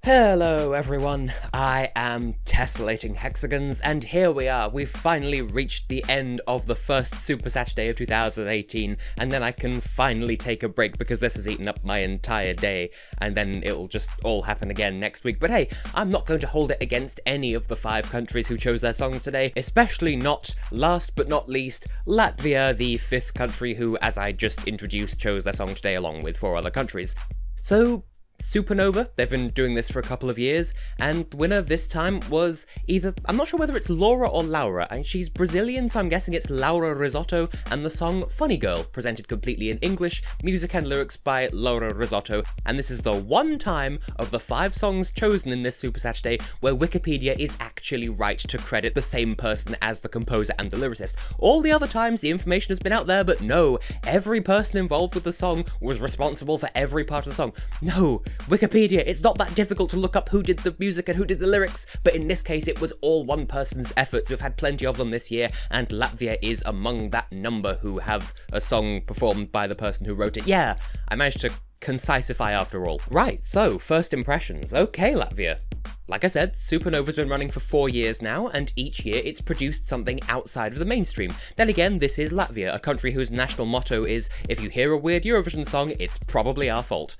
Hello everyone, I am Tessellating Hexagons, and here we are. We've finally reached the end of the first Super Saturday of 2018, and then I can finally take a break because this has eaten up my entire day, and then it'll just all happen again next week. But hey, I'm not going to hold it against any of the 5 countries who chose their songs today, especially not, last but not least, Latvia, the 5th country who, as I just introduced, chose their song today along with 4 other countries. So, Supernova, they've been doing this for a couple of years, and the winner this time was either, I'm not sure whether it's Laura or Laura, and she's Brazilian, so I'm guessing it's Laura Rizzotto, and the song Funny Girl, presented completely in English, music and lyrics by Laura Rizzotto, and this is the one time of the 5 songs chosen in this Super Saturday where Wikipedia is actually right to credit the same person as the composer and the lyricist. All the other times the information has been out there, but no, every person involved with the song was responsible for every part of the song. No, Wikipedia, it's not that difficult to look up who did the music and who did the lyrics, but in this case it was all one person's efforts. We've had plenty of them this year, and Latvia is among that number who have a song performed by the person who wrote it. Yeah, I managed to concisify after all. Right, so, first impressions. Okay, Latvia. Like I said, Supernova's been running for 4 years now, and each year it's produced something outside of the mainstream. Then again, this is Latvia, a country whose national motto is, if you hear a weird Eurovision song, it's probably our fault.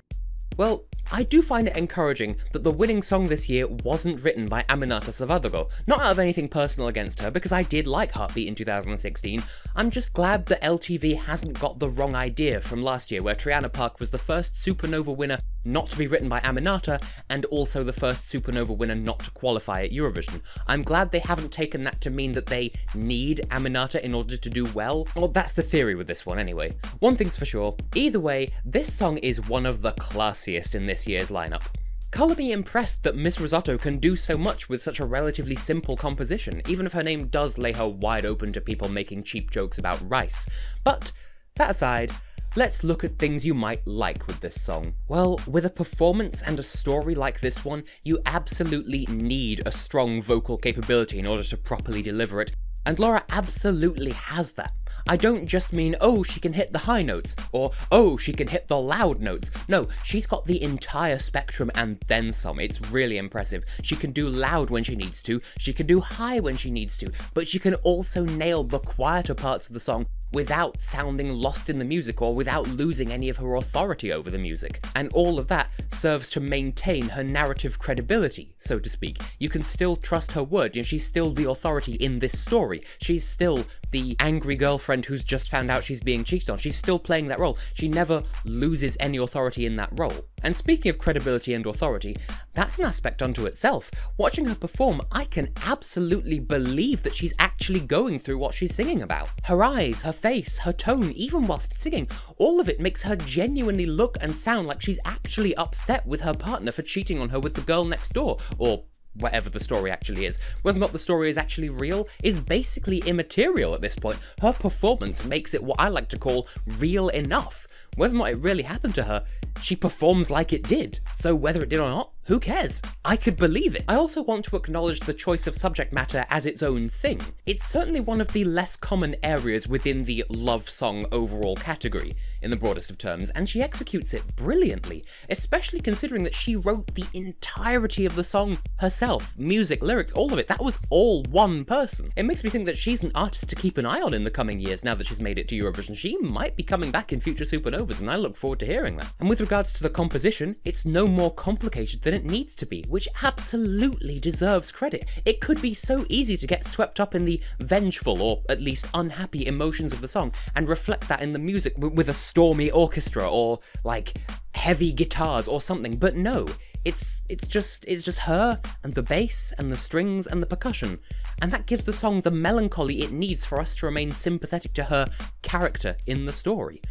Well, I do find it encouraging that the winning song this year wasn't written by Aminata Savadago. Not out of anything personal against her, because I did like Heartbeat in 2016, I'm just glad that LTV hasn't got the wrong idea from last year, where Triana Park was the first Supernova winner not to be written by Aminata, and also the first Supernova winner not to qualify at Eurovision. I'm glad they haven't taken that to mean that they need Aminata in order to do well. Well, that's the theory with this one anyway. One thing's for sure, either way, this song is one of the classiest in this year's lineup. Colour me impressed that Miss Rizzotto can do so much with such a relatively simple composition, even if her name does lay her wide open to people making cheap jokes about rice. But, that aside, let's look at things you might like with this song. Well, with a performance and a story like this one, you absolutely need a strong vocal capability in order to properly deliver it, and Laura absolutely has that. I don't just mean, oh, she can hit the high notes, or, oh, she can hit the loud notes. No, she's got the entire spectrum and then some. It's really impressive. She can do loud when she needs to, she can do high when she needs to, but she can also nail the quieter parts of the song without sounding lost in the music or without losing any of her authority over the music. And all of that serves to maintain her narrative credibility, so to speak. You can still trust her word, she's still the authority in this story. She's still the angry girlfriend who's just found out she's being cheated on. She's still playing that role. She never loses any authority in that role. And speaking of credibility and authority, that's an aspect unto itself. Watching her perform, I can absolutely believe that she's actually going through what she's singing about. Her eyes, her face, her tone, even whilst singing, all of it makes her genuinely look and sound like she's actually upset with her partner for cheating on her with the girl next door, or whatever the story actually is. Whether or not the story is actually real is basically immaterial at this point. Her performance makes it what I like to call real enough. Whether or not it really happened to her, she performs like it did. So whether it did or not, who cares? I could believe it. I also want to acknowledge the choice of subject matter as its own thing. It's certainly one of the less common areas within the love song overall category, in the broadest of terms, and she executes it brilliantly, especially considering that she wrote the entirety of the song herself. Music, lyrics, all of it. That was all one person. It makes me think that she's an artist to keep an eye on in the coming years now that she's made it to Eurovision. She might be coming back in future Supernovas, and I look forward to hearing that. And with regards to the composition, it's no more complicated than it needs to be, which absolutely deserves credit. It could be so easy to get swept up in the vengeful, or at least unhappy emotions of the song, and reflect that in the music with a stormy orchestra, or like heavy guitars or something, but no, it's just her and the bass and the strings and the percussion, and that gives the song the melancholy it needs for us to remain sympathetic to her character in the story.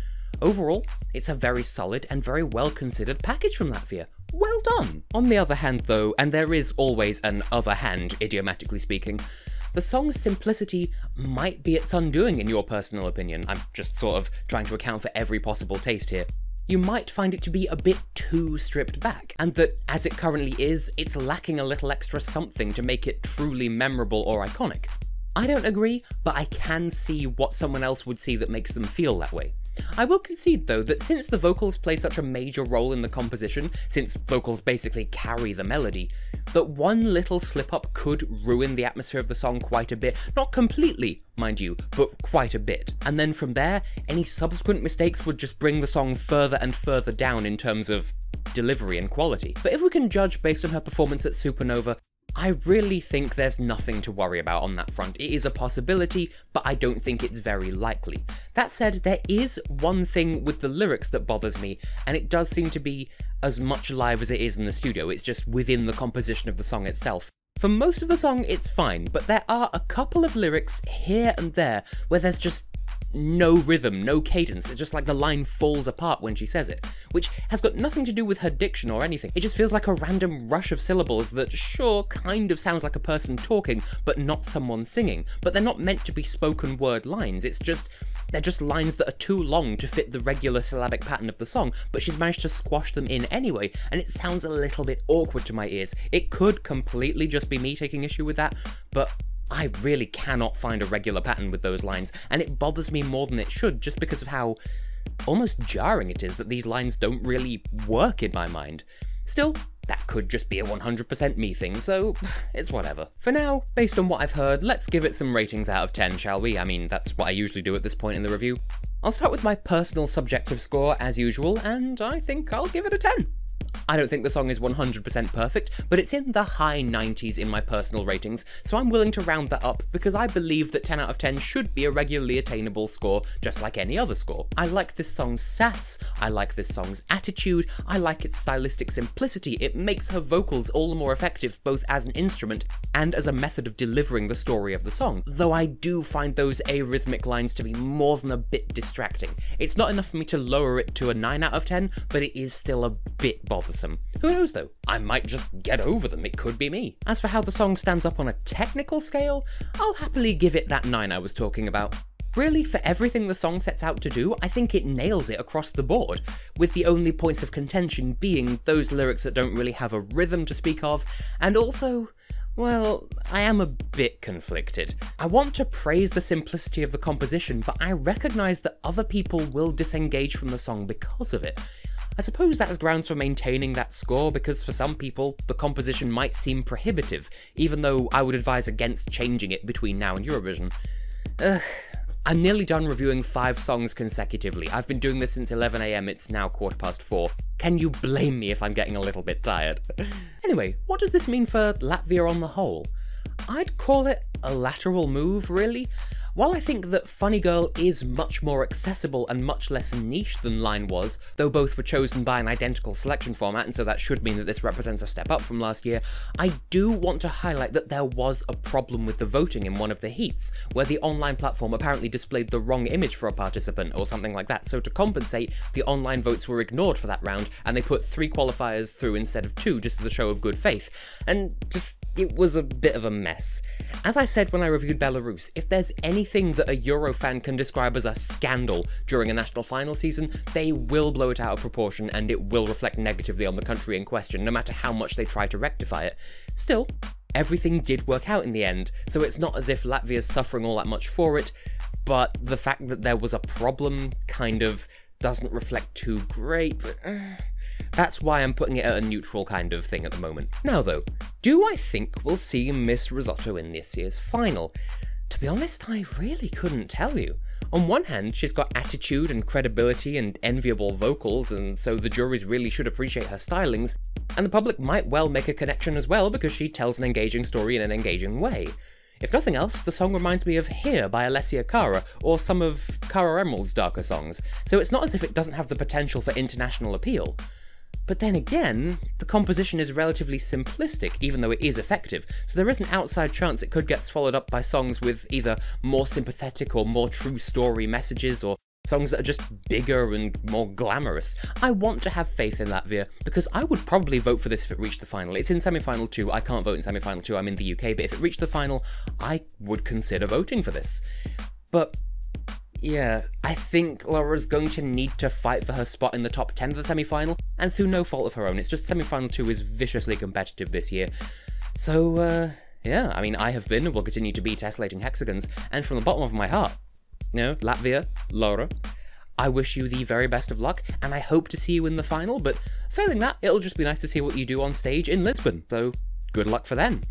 Overall, it's a very solid and very well considered package from Latvia. Well done! On the other hand though, and there is always an other hand, idiomatically speaking, the song's simplicity might be its undoing in your personal opinion. I'm just sort of trying to account for every possible taste here. You might find it to be a bit too stripped back, and that, as it currently is, it's lacking a little extra something to make it truly memorable or iconic. I don't agree, but I can see what someone else would see that makes them feel that way. I will concede though that since the vocals play such a major role in the composition, since vocals basically carry the melody, that one little slip up could ruin the atmosphere of the song quite a bit. Not completely, mind you, but quite a bit. And then from there, any subsequent mistakes would just bring the song further and further down in terms of delivery and quality. But if we can judge based on her performance at Supernova, I really think there's nothing to worry about on that front. It is a possibility, but I don't think it's very likely. That said, there is one thing with the lyrics that bothers me, and it does seem to be as much live as it is in the studio. It's just within the composition of the song itself. For most of the song, it's fine, but there are a couple of lyrics here and there where there's just no rhythm, no cadence. It's just like the line falls apart when she says it, which has got nothing to do with her diction or anything. It just feels like a random rush of syllables that sure kind of sounds like a person talking, but not someone singing. But they're not meant to be spoken word lines. They're just lines that are too long to fit the regular syllabic pattern of the song, but she's managed to squash them in anyway, and it sounds a little bit awkward to my ears. It could completely just be me taking issue with that, but I really cannot find a regular pattern with those lines, and it bothers me more than it should just because of how almost jarring it is that these lines don't really work in my mind. Still, that could just be a 100% me thing, so it's whatever. For now, based on what I've heard, let's give it some ratings out of 10, shall we? I mean, that's what I usually do at this point in the review. I'll start with my personal subjective score, as usual, and I think I'll give it a 10. I don't think the song is 100% perfect, but it's in the high 90s in my personal ratings, so I'm willing to round that up because I believe that 10 out of 10 should be a regularly attainable score, just like any other score. I like this song's sass, I like this song's attitude, I like its stylistic simplicity. It makes her vocals all the more effective both as an instrument and as a method of delivering the story of the song, though I do find those arrhythmic lines to be more than a bit distracting. It's not enough for me to lower it to a 9 out of 10, but it is still a bit bothersome. Who knows though, I might just get over them, it could be me. As for how the song stands up on a technical scale, I'll happily give it that 9 I was talking about. Really, for everything the song sets out to do, I think it nails it across the board, with the only points of contention being those lyrics that don't really have a rhythm to speak of, and also, well, I am a bit conflicted. I want to praise the simplicity of the composition, but I recognise that other people will disengage from the song because of it. I suppose that is grounds for maintaining that score, because for some people, the composition might seem prohibitive, even though I would advise against changing it between now and Eurovision. I'm nearly done reviewing 5 songs consecutively. I've been doing this since 11 AM, it's now 4:15. Can you blame me if I'm getting a little bit tired? Anyway, what does this mean for Latvia on the whole? I'd call it a lateral move, really. While I think that Funny Girl is much more accessible and much less niche than Line was, though both were chosen by an identical selection format, and so that should mean that this represents a step up from last year, I do want to highlight that there was a problem with the voting in one of the heats, where the online platform apparently displayed the wrong image for a participant or something like that, so to compensate, the online votes were ignored for that round, and they put 3 qualifiers through instead of 2 just as a show of good faith, and just, it was a bit of a mess. As I said when I reviewed Belarus, if there's anything that a Euro fan can describe as a scandal during a national final season, they will blow it out of proportion and it will reflect negatively on the country in question, no matter how much they try to rectify it. Still, everything did work out in the end, so it's not as if Latvia's suffering all that much for it, but the fact that there was a problem kind of doesn't reflect too great, but that's why I'm putting it at a neutral kind of thing at the moment. Now though, do I think we'll see Miss Rizzotto in this year's final? To be honest, I really couldn't tell you. On one hand, she's got attitude and credibility and enviable vocals, and so the juries really should appreciate her stylings, and the public might well make a connection as well because she tells an engaging story in an engaging way. If nothing else, the song reminds me of Here by Alessia Cara, or some of Cara Emerald's darker songs, so it's not as if it doesn't have the potential for international appeal. But then again, the composition is relatively simplistic, even though it is effective, so there is an outside chance it could get swallowed up by songs with either more sympathetic or more true story messages, or songs that are just bigger and more glamorous. I want to have faith in Latvia, because I would probably vote for this if it reached the final. It's in semi-final 2, I can't vote in semi-final 2, I'm in the UK, but if it reached the final, I would consider voting for this. But yeah, I think Laura's going to need to fight for her spot in the top 10 of the semi-final, and through no fault of her own. It's just semi-final 2 is viciously competitive this year. So, yeah, I mean, I have been and will continue to be Tessellating Hexagons, and from the bottom of my heart, you know, Latvia, Laura, I wish you the very best of luck, and I hope to see you in the final, but failing that, it'll just be nice to see what you do on stage in Lisbon, so good luck for then.